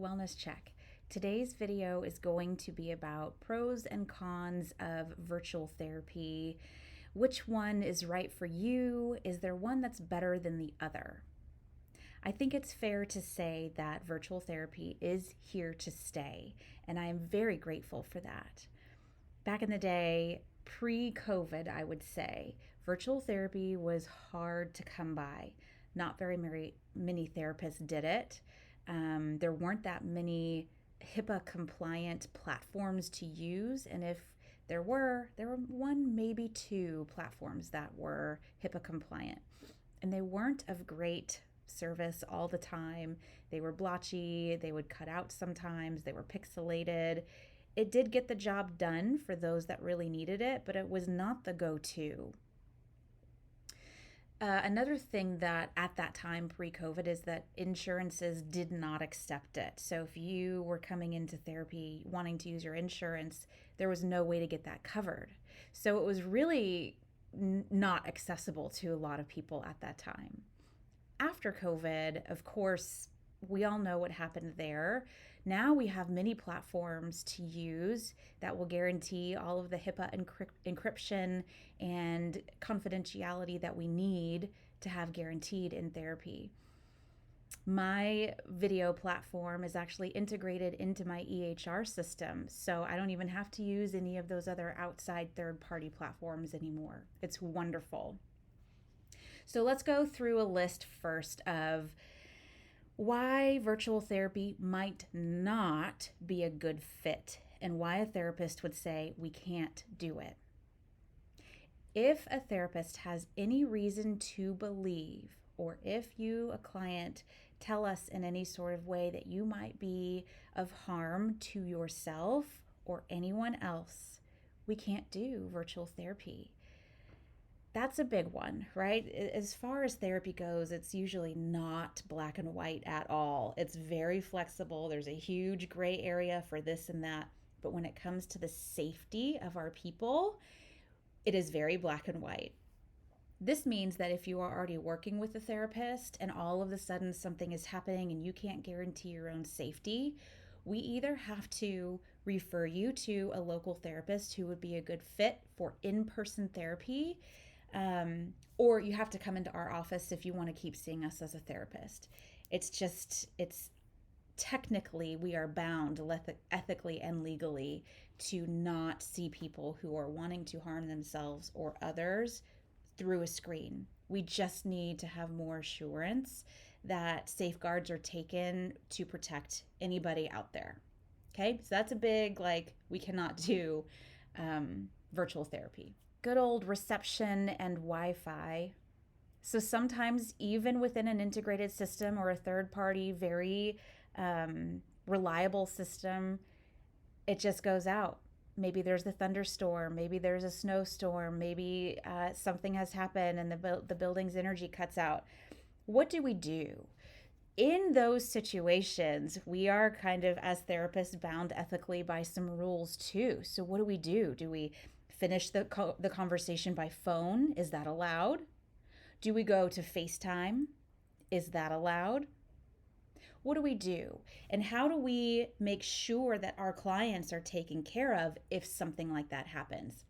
Wellness Check. Today's video is going to be about pros and cons of virtual therapy. Which one is right for you? Is there one that's better than the other? I think it's fair to say that virtual therapy is here to stay, and I am very grateful for that. Back in the day, pre-COVID, I would say, virtual therapy was hard to come by. Not very many therapists did it. There weren't that many HIPAA compliant platforms to use, and if there were one, maybe two platforms that were HIPAA compliant, and they weren't of great service all the time. They were blotchy, they would cut out sometimes, they were pixelated. It did get the job done for those that really needed it, but it was not the go-to. Another thing that at that time pre-COVID is that insurances did not accept it. So if you were coming into therapy wanting to use your insurance, there was no way to get that covered. So it was really not accessible to a lot of people at that time. After COVID, of course, we all know what happened there. Now we have many platforms to use that will guarantee all of the HIPAA encryption and confidentiality that we need to have guaranteed in therapy. My video platform is actually integrated into my EHR system, so I don't even have to use any of those other outside third-party platforms anymore. It's wonderful. So let's go through a list first of why virtual therapy might not be a good fit and why a therapist would say we can't do it. If a therapist has any reason to believe, or if you, a client, tell us in any sort of way that you might be of harm to yourself or anyone else, we can't do virtual therapy. That's a big one, right? As far as therapy goes, it's usually not black and white at all. It's very flexible. There's a huge gray area for this and that. But when it comes to the safety of our people, it is very black and white. This means that if you are already working with a therapist and all of a sudden something is happening and you can't guarantee your own safety, we either have to refer you to a local therapist who would be a good fit for in-person therapy, or you have to come into our office if you want to keep seeing us as a therapist. It's technically, we are bound ethically and legally to not see people who are wanting to harm themselves or others through a screen. We just need to have more assurance that safeguards are taken to protect anybody out there. Okay, so that's a big, we cannot do virtual therapy. Good old reception and Wi-Fi. So sometimes even within an integrated system or a third-party, very reliable system, it just goes out. Maybe there's a thunderstorm, maybe there's a snowstorm, maybe something has happened and the building's energy cuts out. What do we do? In those situations, we are kind of, as therapists, bound ethically by some rules too. So what do? Do we finish the conversation by phone? Is that allowed? Do we go to FaceTime? Is that allowed? What do we do? And how do we make sure that our clients are taken care of if something like that happens?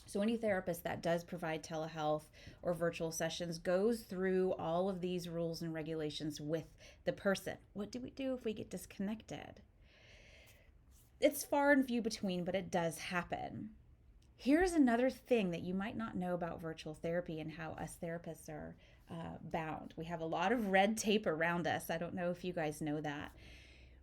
So any therapist that does provide telehealth or virtual sessions goes through all of these rules and regulations with the person. What do we do if we get disconnected? It's far and few between, but it does happen. Here's another thing that you might not know about virtual therapy and how us therapists are bound. We have a lot of red tape around us. I don't know if you guys know that.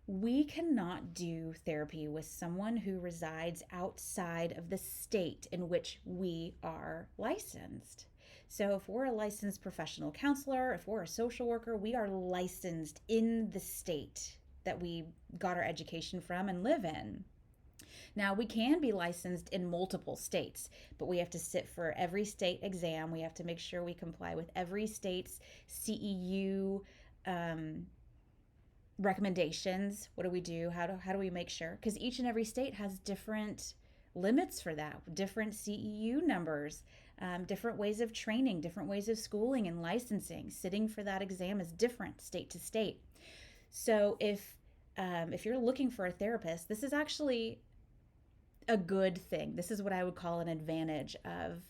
We cannot do therapy with someone who resides outside of the state in which we are licensed. So if we're a licensed professional counselor, if we're a social worker, we are licensed in the state that we got our education from and live in. Now, we can be licensed in multiple states, but we have to sit for every state exam. We have to make sure we comply with every state's CEU recommendations. What do we do? How do we make sure? Because each and every state has different limits for that, different CEU numbers, different ways of training, different ways of schooling and licensing. Sitting for that exam is different state to state. So if if you're looking for a therapist, this is actually a good thing. This is what I would call an advantage of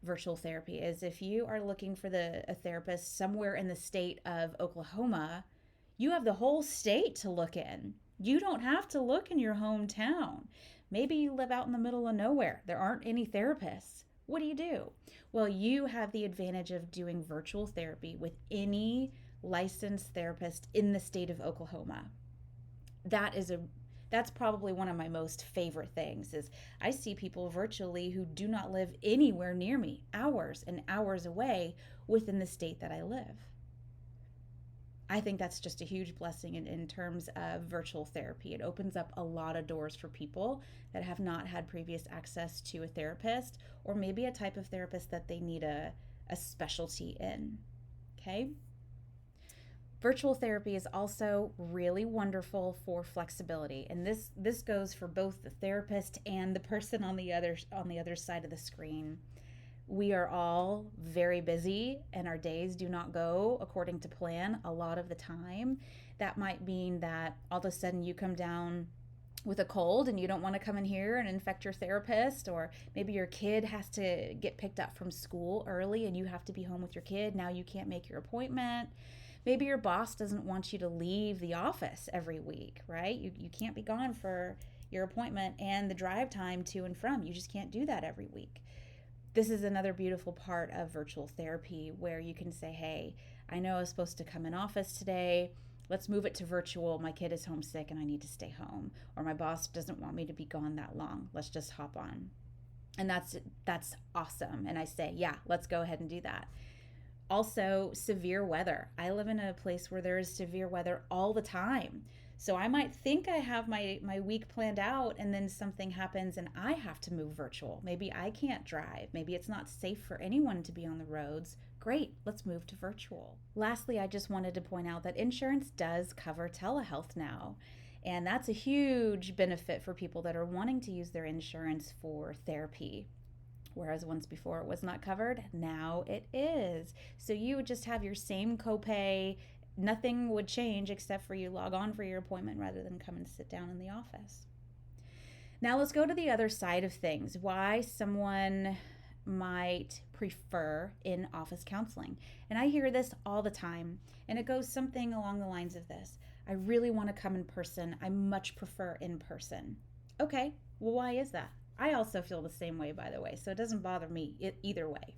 virtual therapy, is if you are looking for a therapist somewhere in the state of Oklahoma, you have the whole state to look in. You don't have to look in your hometown. Maybe you live out in the middle of nowhere. There aren't any therapists. What do? Well, you have the advantage of doing virtual therapy with any licensed therapist in the state of Oklahoma. That's probably one of my most favorite things. Is I see people virtually who do not live anywhere near me, hours and hours away within the state that I live. I think that's just a huge blessing in terms of virtual therapy. It opens up a lot of doors for people that have not had previous access to a therapist, or maybe a type of therapist that they need a specialty in. Okay? Virtual therapy is also really wonderful for flexibility, and this goes for both the therapist and the person on the other side of the screen. We are all very busy, and our days do not go according to plan a lot of the time. That might mean that all of a sudden you come down with a cold and you don't want to come in here and infect your therapist, or maybe your kid has to get picked up from school early and you have to be home with your kid. Now you can't make your appointment. Maybe your boss doesn't want you to leave the office every week, right? You can't be gone for your appointment and the drive time to and from. You just can't do that every week. This is another beautiful part of virtual therapy, where you can say, hey, I know I was supposed to come in office today. Let's move it to virtual. My kid is homesick and I need to stay home. Or my boss doesn't want me to be gone that long. Let's just hop on. And that's awesome. And I say, yeah, let's go ahead and do that. Also, severe weather. I live in a place where there is severe weather all the time. So I might think I have my week planned out, and then something happens and I have to move virtual. Maybe I can't drive. Maybe it's not safe for anyone to be on the roads. Great, let's move to virtual. Lastly, I just wanted to point out that insurance does cover telehealth now. And that's a huge benefit for people that are wanting to use their insurance for therapy. Whereas once before it was not covered, now it is. So you would just have your same copay. Nothing would change except for you log on for your appointment rather than come and sit down in the office. Now let's go to the other side of things. Why someone might prefer in-office counseling. And I hear this all the time, and it goes something along the lines of this. I really want to come in person. I much prefer in person. Okay, well, why is that? I also feel the same way, by the way, so it doesn't bother me either way.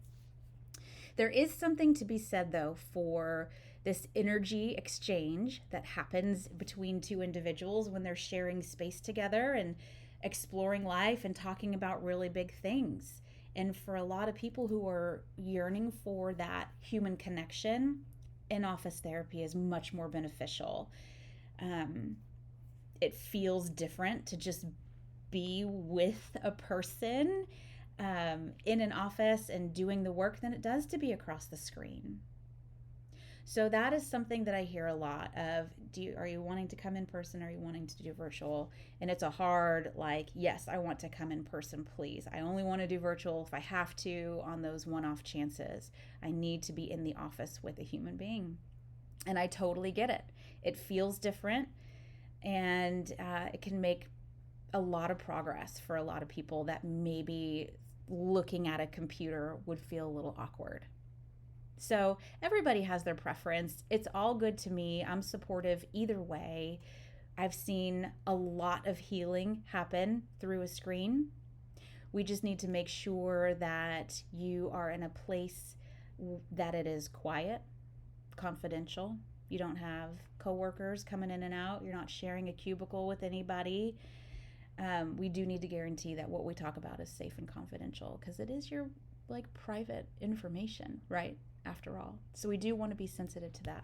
There is something to be said, though, for this energy exchange that happens between two individuals when they're sharing space together and exploring life and talking about really big things. And for a lot of people who are yearning for that human connection, in-office therapy is much more beneficial. It feels different to just be with a person in an office and doing the work than it does to be across the screen. So that is something that I hear a lot of. Are you wanting to come in person? Or are you wanting to do virtual? And it's a hard, yes, I want to come in person, please. I only want to do virtual if I have to on those one-off chances. I need to be in the office with a human being. And I totally get it. It feels different, and it can make a lot of progress for a lot of people that maybe looking at a computer would feel a little awkward. So everybody has their preference. It's all good to me. I'm supportive either way. I've seen a lot of healing happen through a screen. We just need to make sure that you are in a place that it is quiet, confidential. You don't have coworkers coming in and out. You're not sharing a cubicle with anybody. We do need to guarantee that what we talk about is safe and confidential, because it is your private information, right? After all. So we do want to be sensitive to that.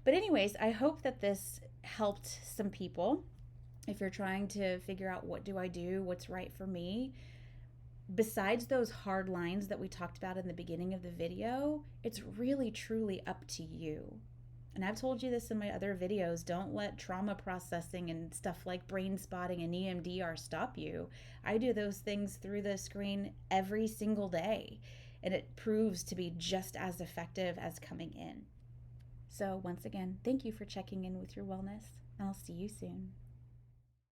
But anyways, I hope that this helped some people. If you're trying to figure out what do I do, what's right for me, besides those hard lines that we talked about in the beginning of the video, it's really truly up to you. And I've told you this in my other videos, don't let trauma processing and stuff like Brainspotting and EMDR stop you. I do those things through the screen every single day, and it proves to be just as effective as coming in. So, once again, thank you for checking in with your wellness, and I'll see you soon.